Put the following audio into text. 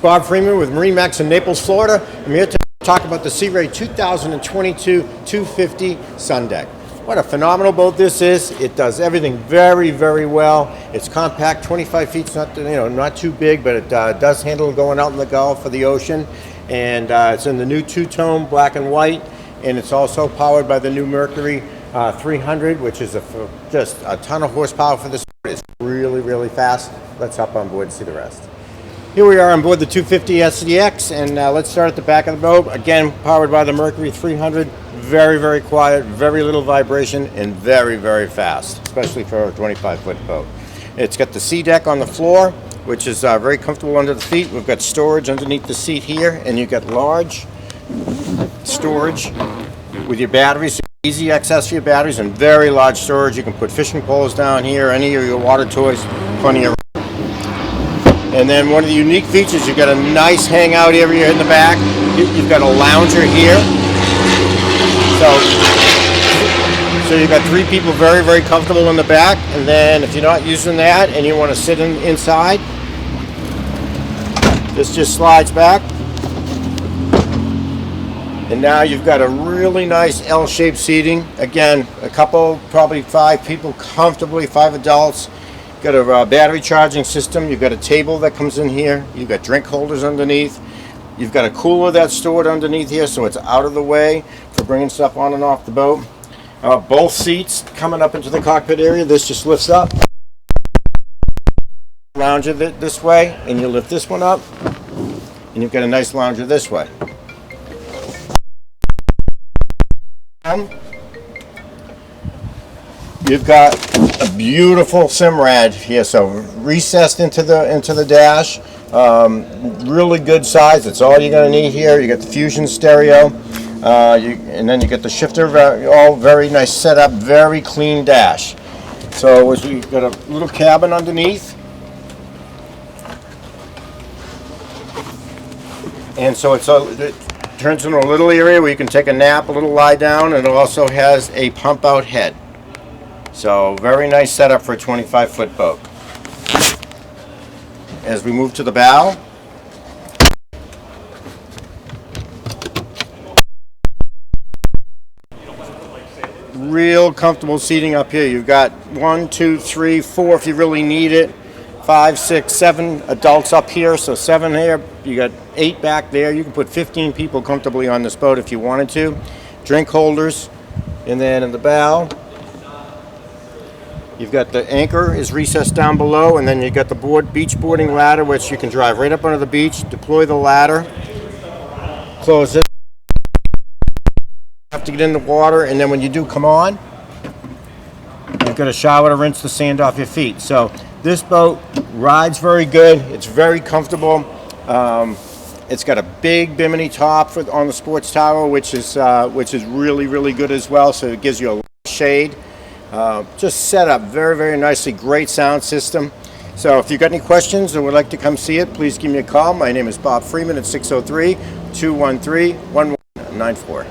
Bob Freeman with MarineMax in Naples, Florida. I'm here to talk about the Sea Ray 2022 250 Sun Deck. What a phenomenal boat this is. It does everything very, very well. It's compact, 25 feet. It's not, not too big, but it does handle going out in the Gulf or the ocean. And it's in the new two-tone black and white, and it's also powered by the new Mercury 300, which is just a ton of horsepower for this boat. It's really, really fast. Let's hop on board and see the rest. Here we are on board the 250 SDX, and let's start at the back of the boat. Again, powered by the Mercury 300. Very, very quiet, very little vibration, and very, very fast, especially for a 25-foot boat. It's got the sea deck on the floor, which is very comfortable under the feet. We've got storage underneath the seat here, and you've got large storage with your batteries. Easy access for your batteries, and very large storage. You can put fishing poles down here, any of your water toys, plenty of room. And then one of the unique features, you've got a nice hangout area in the back. You've got a lounger here. So you've got three people very, very comfortable in the back. And then if you're not using that and you want to sit inside, this just slides back. And now you've got a really nice L-shaped seating. Again, a couple, probably 5 people comfortably, 5 adults. Got a battery charging system. You've got a table that comes in here. You've got drink holders underneath. You've got a cooler that's stored underneath here, so it's out of the way for bringing stuff on and off the boat. Both seats coming up into the cockpit area. This just lifts up. Lounger this way, and you lift this one up, and you've got a nice lounger this way. You've got a beautiful Simrad here, so recessed into the dash. Really good size. That's all you're going to need here. You got the Fusion stereo, and then you get the shifter. All very nice setup. Very clean dash. So we've got a little cabin underneath, and so it turns into a little area where you can take a nap, a little lie down, and it also has a pump out head. So very nice setup for a 25-foot boat. As we move to the bow, real comfortable seating up here. You've got 1, 2, 3, 4 if you really need it. 5, 6, 7 adults up here, so 7 here. You got 8 back there. You can put 15 people comfortably on this boat if you wanted to. Drink holders, and then in the bow, you've got the anchor is recessed down below, and then you've got the beach boarding ladder, which you can drive right up onto the beach, deploy the ladder, close it, have to get in the water, and then when you do come on, you've got a shower to rinse the sand off your feet. So this boat rides very good. It's very comfortable. It's got a big bimini top on the sports tower, which is really, really good as well. So it gives you a lot of shade. Just set up very, very nicely. Great sound system. So if you've got any questions or would like to come see it, please give me a call. My name is Bob Freeman at 603-213-1194.